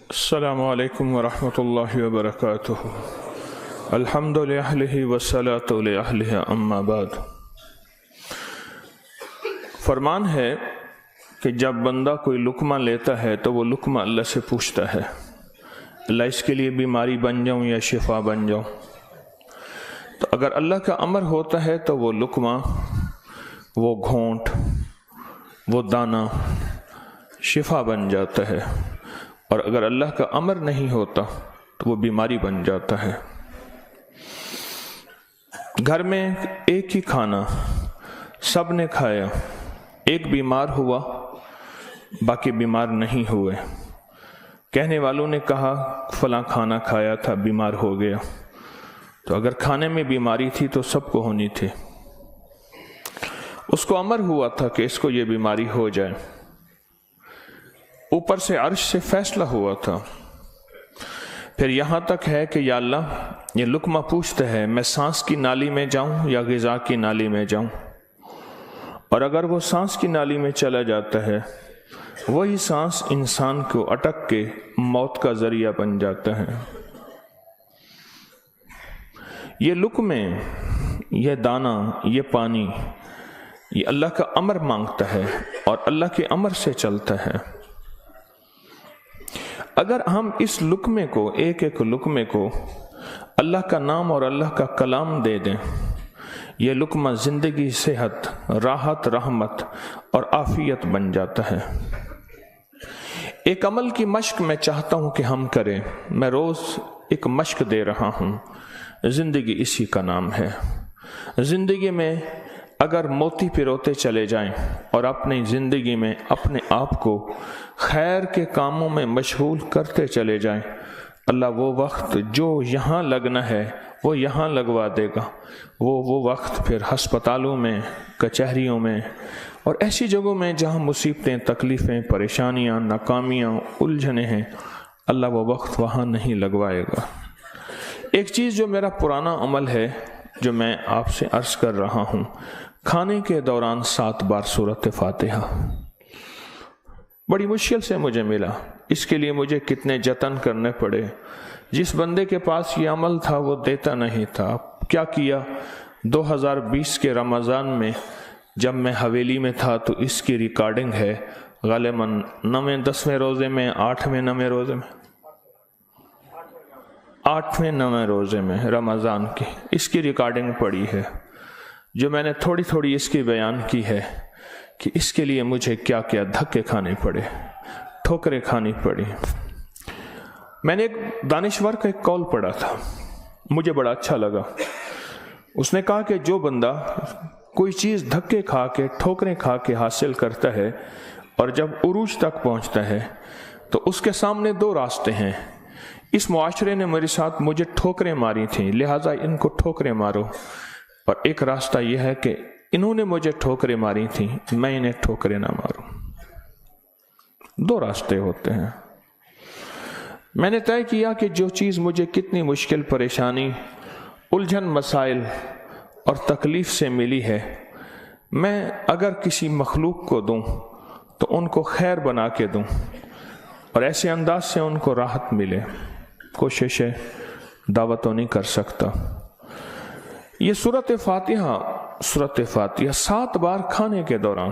السلام علیکم ورحمۃ اللہ وبرکاتہ۔ الحمد للہ والصلاۃ لأہلہ اما بعد۔ فرمان ہے کہ جب بندہ کوئی لقمہ لیتا ہے تو وہ لقمہ اللہ سے پوچھتا ہے، اللہ اس کے لیے بیماری بن جاؤں یا شفا بن جاؤں؟ تو اگر اللہ کا امر ہوتا ہے تو وہ لقمہ، وہ گھونٹ، وہ دانہ شفا بن جاتا ہے، اور اگر اللہ کا امر نہیں ہوتا تو وہ بیماری بن جاتا ہے۔ گھر میں ایک ہی کھانا سب نے کھایا، ایک بیمار ہوا باقی بیمار نہیں ہوئے، کہنے والوں نے کہا فلاں کھانا کھایا تھا بیمار ہو گیا، تو اگر کھانے میں بیماری تھی تو سب کو ہونی تھی۔ اس کو امر ہوا تھا کہ اس کو یہ بیماری ہو جائے، اوپر سے عرش سے فیصلہ ہوا تھا۔ پھر یہاں تک ہے کہ یا اللہ یہ لقمہ پوچھتا ہے میں سانس کی نالی میں جاؤں یا غذا کی نالی میں جاؤں، اور اگر وہ سانس کی نالی میں چلا جاتا ہے وہی سانس انسان کو اٹک کے موت کا ذریعہ بن جاتا ہے۔ یہ لقمے، یہ دانہ، یہ پانی، یہ اللہ کا امر مانگتا ہے اور اللہ کے امر سے چلتا ہے۔ اگر ہم اس لقمے کو، ایک ایک لقمے کو اللہ کا نام اور اللہ کا کلام دے دیں، یہ لقمہ زندگی، صحت، راحت، رحمت اور عافیت بن جاتا ہے۔ ایک عمل کی مشق میں چاہتا ہوں کہ ہم کریں، میں روز ایک مشق دے رہا ہوں، زندگی اسی کا نام ہے۔ زندگی میں اگر موتی پروتے چلے جائیں اور اپنی زندگی میں اپنے آپ کو خیر کے کاموں میں مشغول کرتے چلے جائیں، اللہ وہ وقت جو یہاں لگنا ہے وہ یہاں لگوا دے گا۔ وہ وقت پھر ہسپتالوں میں، کچہریوں میں اور ایسی جگہوں میں جہاں مصیبتیں، تکلیفیں، پریشانیاں، ناکامیاں، الجھنیں ہیں، اللہ وہ وقت وہاں نہیں لگوائے گا۔ ایک چیز جو میرا پرانا عمل ہے، جو میں آپ سے عرض کر رہا ہوں، کھانے کے دوران 7 بار سورۃ فاتحہ، بڑی مشکل سے مجھے ملا، اس کے لیے مجھے کتنے جتن کرنے پڑے۔ جس بندے کے پاس یہ عمل تھا وہ دیتا نہیں تھا۔ کیا کیا، 2020 کے رمضان میں جب میں حویلی میں تھا تو اس کی ریکارڈنگ ہے، غالباً 9ویں 10ویں روزے میں، 8ویں 9ویں روزے میں، 8ویں 9ویں روزے میں رمضان کی اس کی ریکارڈنگ پڑی ہے، جو میں نے تھوڑی تھوڑی اس کی بیان کی ہے کہ اس کے لیے مجھے کیا کیا دھکے کھانے پڑے، ٹھوکریں کھانی پڑی۔ میں نے ایک دانشور کا ایک قول پڑھا تھا، مجھے بڑا اچھا لگا۔ اس نے کہا کہ جو بندہ کوئی چیز دھکے کھا کے، ٹھوکریں کھا کے حاصل کرتا ہے اور جب عروج تک پہنچتا ہے تو اس کے سامنے 2 راستے ہیں۔ اس معاشرے نے میرے ساتھ مجھے ٹھوکریں ماری تھیں، لہٰذا ان کو ٹھوکریں مارو، اور ایک راستہ یہ ہے کہ انہوں نے مجھے ٹھوکریں ماری تھیں، میں انہیں ٹھوکریں نہ ماروں۔ 2 راستے ہوتے ہیں۔ میں نے طے کیا کہ جو چیز مجھے کتنی مشکل، پریشانی، الجھن، مسائل اور تکلیف سے ملی ہے، میں اگر کسی مخلوق کو دوں تو ان کو خیر بنا کے دوں اور ایسے انداز سے ان کو راحت ملے۔ کوشش ہے، دعوت تو نہیں کر سکتا۔ یہ سورۃ فاتحہ 7 بار کھانے کے دوران،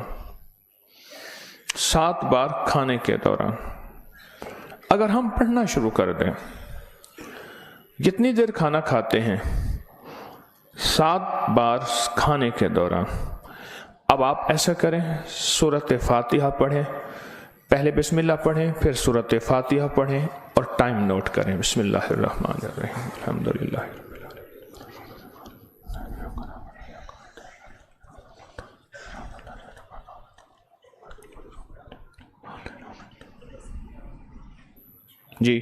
7 بار کھانے کے دوران اگر ہم پڑھنا شروع کر دیں، جتنی دیر کھانا کھاتے ہیں 7 بار کھانے کے دوران، اب آپ ایسا کریں، سورۃ فاتحہ پڑھیں، پہلے بسم اللہ پڑھیں، پھر سورۃ فاتحہ پڑھیں اور ٹائم نوٹ کریں۔ بسم اللہ الرحمن الرحیم، الحمدللہ۔ جی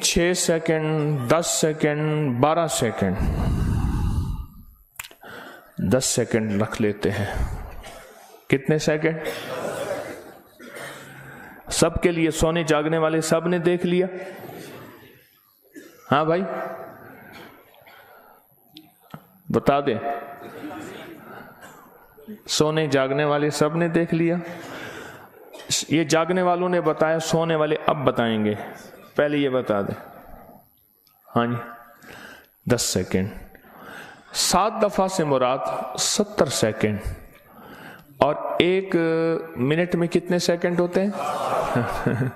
6 سیکنڈ، 10 سیکنڈ، 12 سیکنڈ، 10 سیکنڈ رکھ لیتے ہیں۔ کتنے سیکنڈ؟ سب کے لیے، سونے جاگنے والے سب نے دیکھ لیا؟ ہاں بھائی بتا دیں، سونے جاگنے والے سب نے دیکھ لیا؟ یہ جاگنے والوں نے بتایا، سونے والے اب بتائیں گے، پہلے یہ بتا دیں۔ ہاں جی 10 سیکنڈ، 7 دفعہ سے مراد 70 سیکنڈ، اور 1 منٹ میں کتنے سیکنڈ ہوتے ہیں؟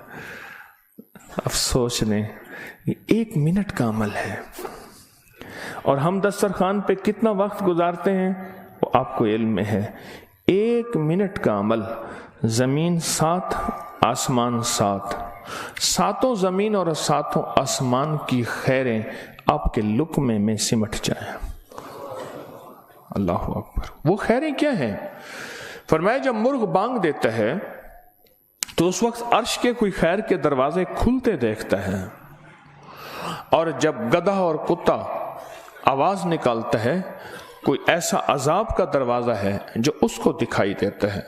اب سوچ لیں، یہ 1 منٹ کا عمل ہے، اور ہم دسترخوان پہ کتنا وقت گزارتے ہیں وہ آپ کو علم میں ہے۔ 1 منٹ کا عمل، زمین 7 آسمان 7، 7 زمین اور 7 آسمان کی خیریں آپ کے لقمے میں سمٹ جائیں۔ اللہ اکبر۔ وہ خیریں کیا ہیں؟ فرمایا جب مرغ بانگ دیتا ہے تو اس وقت عرش کے کوئی خیر کے دروازے کھلتے دیکھتا ہے، اور جب گدھا اور کتا آواز نکالتا ہے کوئی ایسا عذاب کا دروازہ ہے جو اس کو دکھائی دیتا ہے،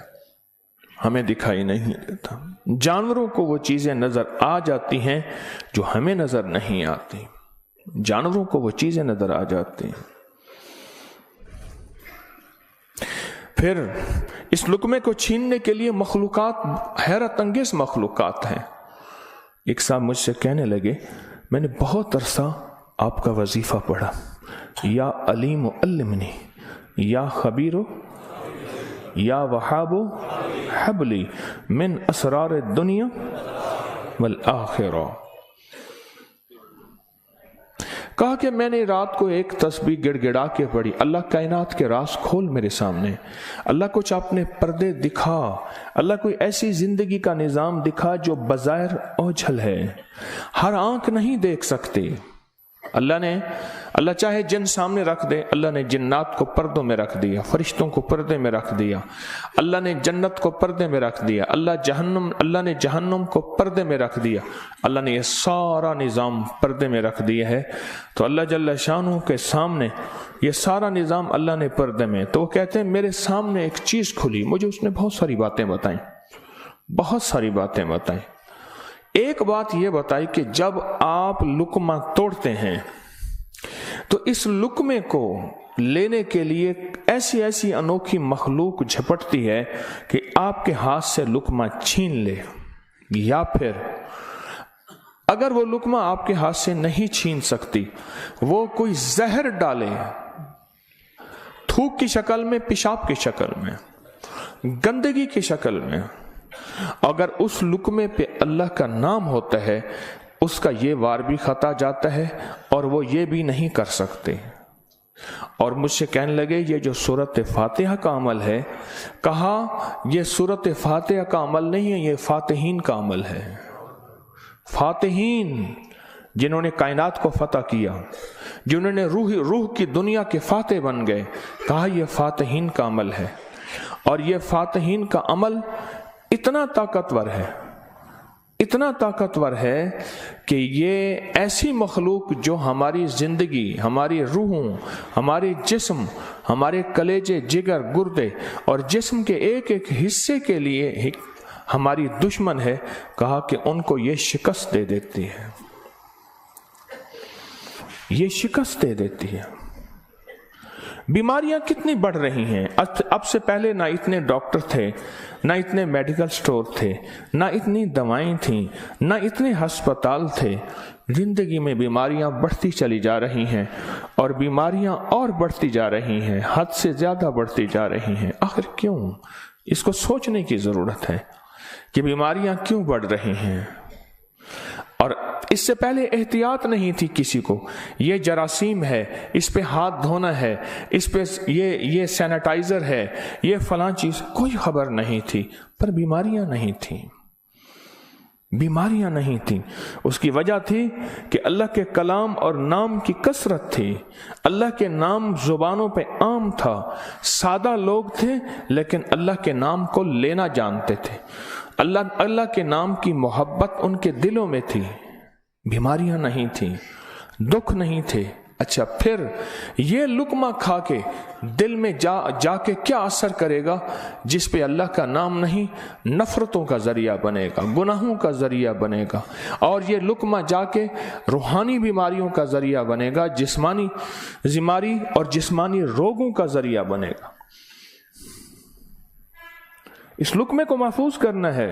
ہمیں دکھائی نہیں دیتا۔ جانوروں کو وہ چیزیں نظر آ جاتی ہیں جو ہمیں نظر نہیں آتی، جانوروں کو وہ چیزیں نظر آ جاتی ہیں۔ پھر اس لقمے کو چھیننے کے لیے مخلوقات، حیرت انگیز مخلوقات ہیں۔ ایک صاحب مجھ سے کہنے لگے، میں نے بہت عرصہ آپ کا وظیفہ پڑھا، یا علیم علمنی، یا خبیر یا وہاب حبلی من اسرار الدنیا والآخرہ۔ کہا کہ میں نے رات کو ایک تسبیح گڑ گڑا کے پڑھی، اللہ کائنات کے راز کھول میرے سامنے، اللہ کچھ اپنے پردے دکھا، اللہ کوئی ایسی زندگی کا نظام دکھا جو بظاہر اوجھل ہے، ہر آنکھ نہیں دیکھ سکتی۔ اللہ چاہے جن سامنے رکھ دے، اللہ نے جنات کو پردوں میں رکھ دیا، فرشتوں کو پردے میں رکھ دیا، اللہ نے جنت کو پردے میں رکھ دیا، اللہ نے جہنم کو پردے میں رکھ دیا، اللہ نے یہ سارا نظام پردے میں رکھ دیا ہے۔ تو اللہ جل شانہ کے سامنے یہ سارا نظام اللہ نے پردے میں، تو وہ کہتے ہیں میرے سامنے ایک چیز کھلی، مجھے اس نے بہت ساری باتیں بتائیں، بہت ساری باتیں بتائیں۔ ایک بات یہ بتائی کہ جب آپ لقمہ توڑتے ہیں تو اس لقمے کو لینے کے لیے ایسی ایسی انوکھی مخلوق جھپٹتی ہے کہ آپ کے ہاتھ سے لقمہ چھین لے، یا پھر اگر وہ لقمہ آپ کے ہاتھ سے نہیں چھین سکتی، وہ کوئی زہر ڈالے، تھوک کی شکل میں، پیشاب کی شکل میں، گندگی کی شکل میں۔ اگر اس لقمے پہ اللہ کا نام ہوتا ہے، اس کا یہ وار بھی خطا جاتا ہے اور وہ یہ بھی نہیں کر سکتے۔ اور مجھ سے کہنے لگے یہ جو سورۃ فاتحہ کا عمل ہے، کہا یہ سورۃ فاتحہ کا عمل نہیں ہے، یہ فاتحین کا عمل ہے۔ فاتحین جنہوں نے کائنات کو فتح کیا، جنہوں نے روح کی دنیا کے فاتح بن گئے، کہا یہ فاتحین کا عمل ہے۔ اور یہ فاتحین کا عمل اتنا طاقتور ہے، اتنا طاقتور ہے کہ یہ ایسی مخلوق جو ہماری زندگی، ہماری روحوں، ہمارے جسم، ہمارے کلیجے، جگر، گردے اور جسم کے ایک ایک حصے کے لیے ہماری دشمن ہے، کہا کہ ان کو یہ شکست دے دیتی ہے، یہ شکست دے دیتی ہے۔ بیماریاں کتنی بڑھ رہی ہیں، اب سے پہلے نہ اتنے ڈاکٹر تھے، نہ اتنے میڈیکل سٹور تھے، نہ اتنی دوائیں تھیں، نہ اتنے ہسپتال تھے۔ زندگی میں بیماریاں بڑھتی چلی جا رہی ہیں، اور بیماریاں اور بڑھتی جا رہی ہیں، حد سے زیادہ بڑھتی جا رہی ہیں۔ آخر کیوں؟ اس کو سوچنے کی ضرورت ہے کہ بیماریاں کیوں بڑھ رہی ہیں۔ اور اس سے پہلے احتیاط نہیں تھی کسی کو، یہ جراثیم ہے، اس پہ ہاتھ دھونا ہے، اس پہ یہ سینیٹائزر ہے، یہ فلاں چیز، کوئی خبر نہیں تھی، پر بیماریاں نہیں تھیں، بیماریاں نہیں تھیں۔ اس کی وجہ تھی کہ اللہ کے کلام اور نام کی کثرت تھی، اللہ کے نام زبانوں پہ عام تھا، سادہ لوگ تھے لیکن اللہ کے نام کو لینا جانتے تھے، اللہ کے نام کی محبت ان کے دلوں میں تھی، بیماریاں نہیں تھیں، دکھ نہیں تھے۔ اچھا، پھر یہ لقمہ کھا کے دل میں جا کے کیا اثر کرے گا؟ جس پہ اللہ کا نام نہیں، نفرتوں کا ذریعہ بنے گا، گناہوں کا ذریعہ بنے گا، اور یہ لقمہ جا کے روحانی بیماریوں کا ذریعہ بنے گا، جسمانی بیماری اور جسمانی روگوں کا ذریعہ بنے گا۔ اس لقمے کو محفوظ کرنا ہے۔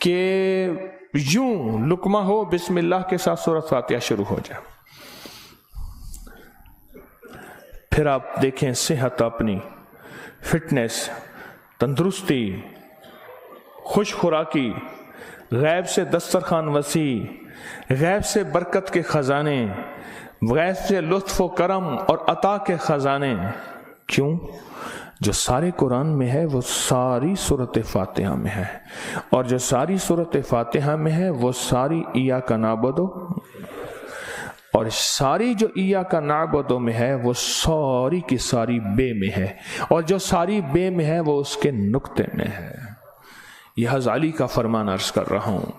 کہ یوں لقمہ ہو بسم اللہ کے ساتھ سورۃ فاتحہ شروع ہو جائے، پھر آپ دیکھیں صحت، اپنی فٹنس، تندرستی، خوش خوراکی، غیب سے دسترخوان وسیع، غیب سے برکت کے خزانے، غیب سے لطف و کرم اور عطا کے خزانے. کیوں؟ جو سارے قرآن میں ہے وہ ساری سورۃ فاتحہ میں ہے، اور جو ساری سورۃ فاتحہ میں ہے وہ ساری ایاک نعبد، اور ساری جو ایاک نعبد میں ہے وہ ساری کی ساری بے میں ہے، اور جو ساری بے میں ہے وہ اس کے نقطے میں ہے. یہ غزالی کا فرمان عرض کر رہا ہوں.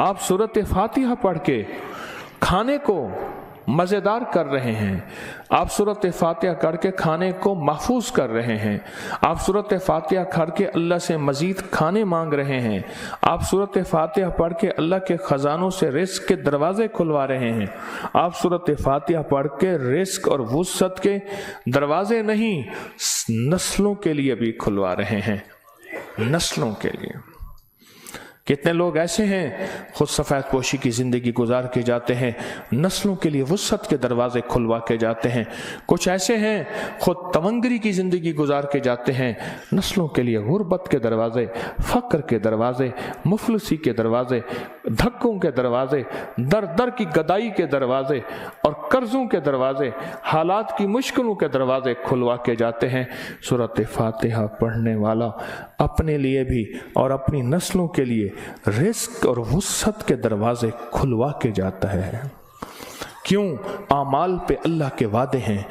آپ سورۃ فاتحہ پڑھ کے کھانے کو مزیدار کر رہے ہیں، آپ سورۃ فاتحہ پڑھ کے کھانے کو محفوظ کر رہے ہیں، آپ سورۃ فاتحہ پڑھ کے اللہ سے مزید کھانے مانگ رہے ہیں، آپ سورۃ فاتحہ پڑھ کے اللہ کے خزانوں سے رزق کے دروازے کھلوا رہے ہیں، آپ سورۃ فاتحہ پڑھ کے رزق اور وسعت کے دروازے نہیں نسلوں کے لیے بھی کھلوا رہے ہیں، نسلوں کے لیے. کتنے لوگ ایسے ہیں خود سفید پوشی کی زندگی گزار کے جاتے ہیں، نسلوں کے لیے وسعت کے دروازے کھلوا کے جاتے ہیں. کچھ ایسے ہیں خود تونگری کی زندگی گزار کے جاتے ہیں، نسلوں کے لیے غربت کے دروازے، فقر کے دروازے، مفلسی کے دروازے، دھکوں کے دروازے، در در کی گدائی کے دروازے اور قرضوں کے دروازے، حالات کی مشکلوں کے دروازے کھلوا کے جاتے ہیں. سورۃ فاتحہ پڑھنے والا اپنے لیے بھی اور اپنی نسلوں کے لیے رزق اور وسعت کے دروازے کھلوا کے جاتا ہے. کیوں؟ اعمال پہ اللہ کے وعدے ہیں،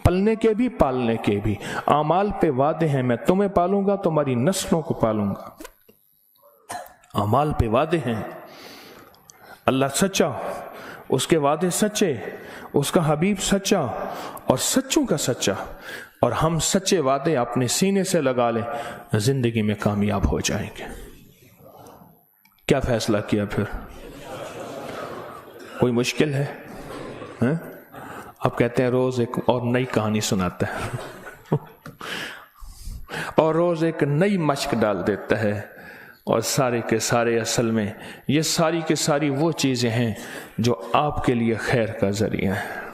پلنے کے بھی پالنے کے بھی. اعمال پہ وعدے ہیں، میں تمہیں پالوں گا، تمہاری نسلوں کو پالوں گا. اعمال پہ وعدے ہیں. اللہ سچا، اس کے وعدے سچے، اس کا حبیب سچا اور سچوں کا سچا، اور ہم سچے وعدے اپنے سینے سے لگا لیں، زندگی میں کامیاب ہو جائیں گے. کیا فیصلہ کیا پھر؟ کوئی مشکل ہے؟ اب کہتے ہیں روز ایک اور نئی کہانی سناتا ہے اور روز ایک نئی مشق ڈال دیتا ہے، اور سارے کے سارے اصل میں یہ ساری کے ساری وہ چیزیں ہیں جو آپ کے لیے خیر کا ذریعہ ہے،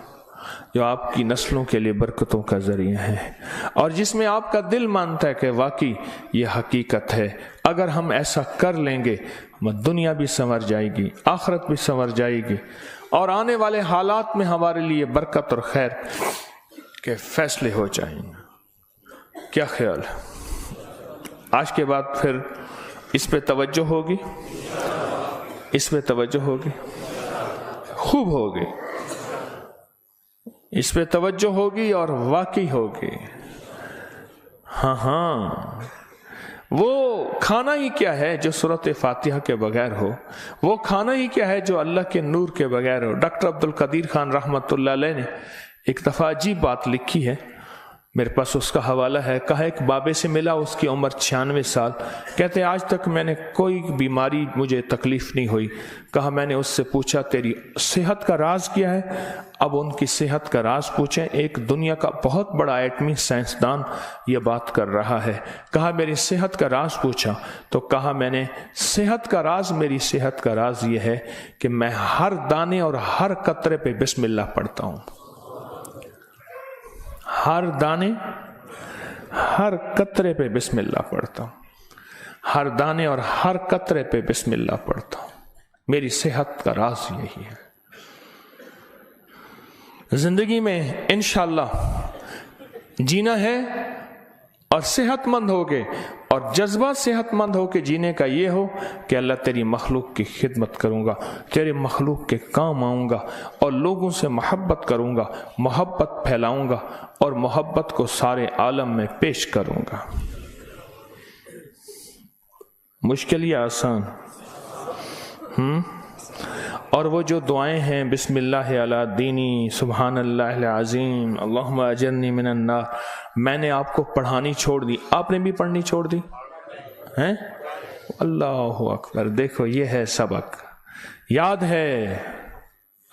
جو آپ کی نسلوں کے لیے برکتوں کا ذریعہ ہے، اور جس میں آپ کا دل مانتا ہے کہ واقعی یہ حقیقت ہے. اگر ہم ایسا کر لیں گے دنیا بھی سنور جائے گی، آخرت بھی سنور جائے گی، اور آنے والے حالات میں ہمارے لیے برکت اور خیر کے فیصلے ہو جائیں گے. کیا خیال ہے؟ آج کے بعد پھر اس پہ توجہ ہوگی، اس پہ توجہ ہوگی، خوب ہوگی، اس پہ توجہ ہوگی اور واقعی ہوگی. ہاں وہ کھانا ہی کیا ہے جو سورۃ فاتحہ کے بغیر ہو، وہ کھانا ہی کیا ہے جو اللہ کے نور کے بغیر ہو. ڈاکٹر عبدالقدیر خان رحمۃ اللہ علیہ نے ایک دفعہ عجیب بات لکھی ہے، میرے پاس اس کا حوالہ ہے. کہا ایک بابے سے ملا، اس کی عمر 96 سال. کہتے آج تک میں نے کوئی بیماری مجھے تکلیف نہیں ہوئی. کہا میں نے اس سے پوچھا تیری صحت کا راز کیا ہے؟ اب ان کی صحت کا راز پوچھیں. ایک دنیا کا بہت بڑا ایٹمی سائنسدان یہ بات کر رہا ہے. کہا میری صحت کا راز پوچھا تو کہا میں نے صحت کا راز، میری صحت کا راز یہ ہے کہ میں ہر دانے اور ہر قطرے پہ بسم اللہ پڑھتا ہوں. ہر دانے ہر قطرے پہ بسم اللہ پڑھتا ہوں، ہر دانے اور ہر قطرے پہ بسم اللہ پڑھتا ہوں. میری صحت کا راز یہی ہے. زندگی میں انشاءاللہ جینا ہے اور صحت مند ہوگے، اور جذبہ صحت مند ہو کے جینے کا یہ ہو کہ اللہ تیری مخلوق کی خدمت کروں گا، تیرے مخلوق کے کام آؤں گا، اور لوگوں سے محبت کروں گا، محبت پھیلاؤں گا، اور محبت کو سارے عالم میں پیش کروں گا. مشکل یا آسان؟ اور وہ جو دعائیں ہیں بسم اللہ علی دینی، سبحان اللہ العظیم، اللہم اجرنی من النار، میں نے آپ کو پڑھانی چھوڑ دی، آپ نے بھی پڑھنی چھوڑ دی ہیں؟ اللہ اکبر. دیکھو یہ ہے سبق. یاد ہے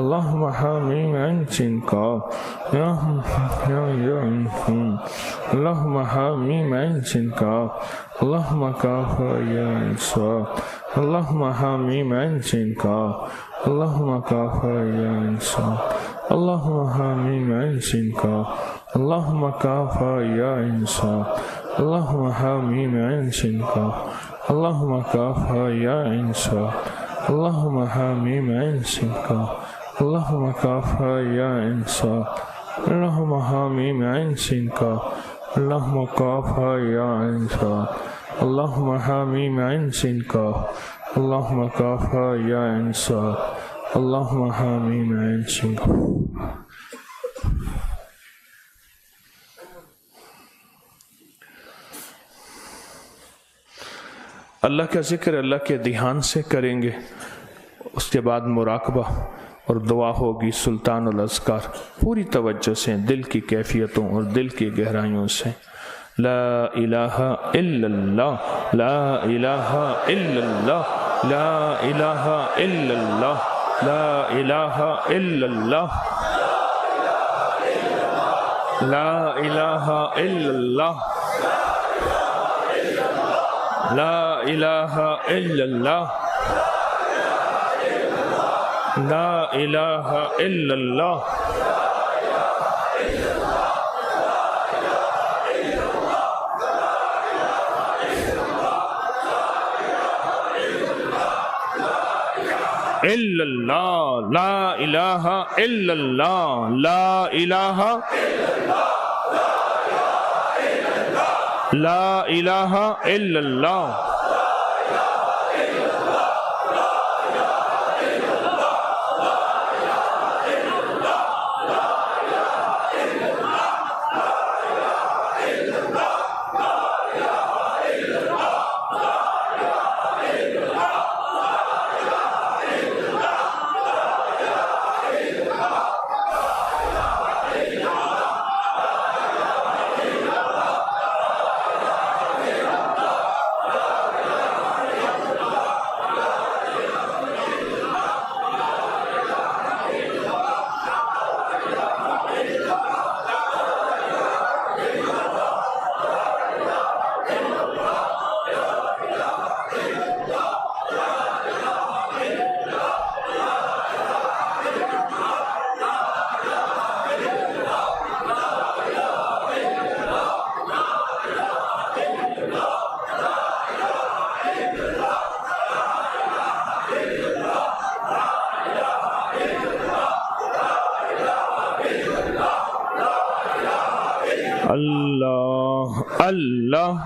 اللهم حاميم عين سين قاف اللهم حاميم عين سين قاف اللهم كاف يا عين صاد اللهم حاميم عين سين قاف اللهم كاف يا عين صاد اللهم حاميم عين سين قاف اللهم كاف يا عين صاد اللهم حاميم عين سين قاف اللهم كاف يا عين صاد اللهم حاميم عين سين قاف اللهم كاف يا عين صاد اللهم حاميم عين سين قاف اللهم كاف يا عين صاد اللهم حاميم عين سين قاف اللهم كاف يا عين صاد اللهم حاميم عين سين قاف. اللہ کا ذکر اللہ کے دھیان سے کریں گے، اس کے بعد مراقبہ اور دعا ہوگی سلطان الاذکار، پوری توجہ سے دل کی کیفیتوں اور دل کی گہرائیوں سے. لا الہ الا اللہ لا الہ الا اللہ لا الہ الا اللہ لا الہ الا اللہ لا الہ الا اللہ لا الہ الا اللہ لا الہ الا اللہ الا اللہ لا الہ الا اللہ لا الہ لا الہ الا اللہ اللہ اللہ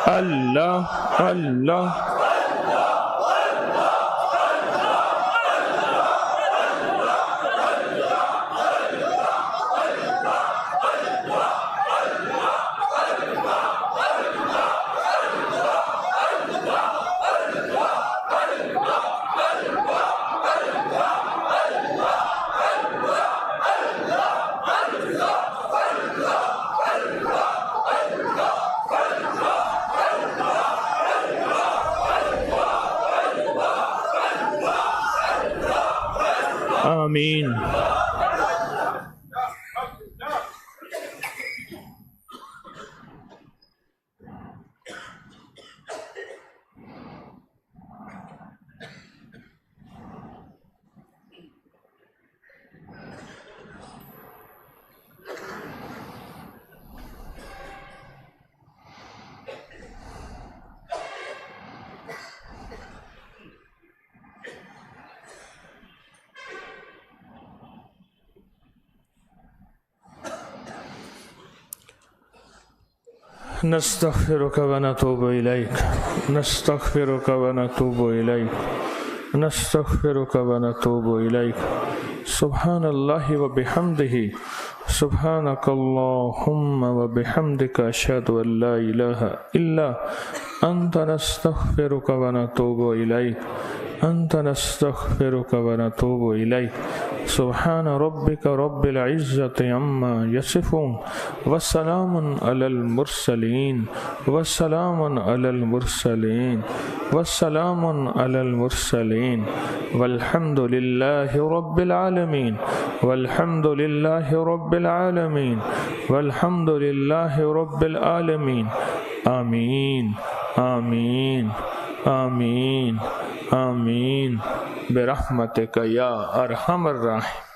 اللہ اللہ آمین. نستغفرك ونتوب إليك نستغفرك ونتوب إليك نستغفرك ونتوب إليك سبحان الله وبحمده سبحانك اللهم وبحمدك أشهد أن لا إله إلا أنت نستغفرك ونتوب إليك أنت نستغفرك ونتوب إليك سبحان ربك رب العزة عما يصفون والسلام على المرسلين والسلام على المرسلين والسلام على المرسلين والحمد لله رب العالمين والحمد لله رب العالمين والحمد لله رب العالمين آمين آمين آمين آمين برحمتك يا أرحم الراحمين.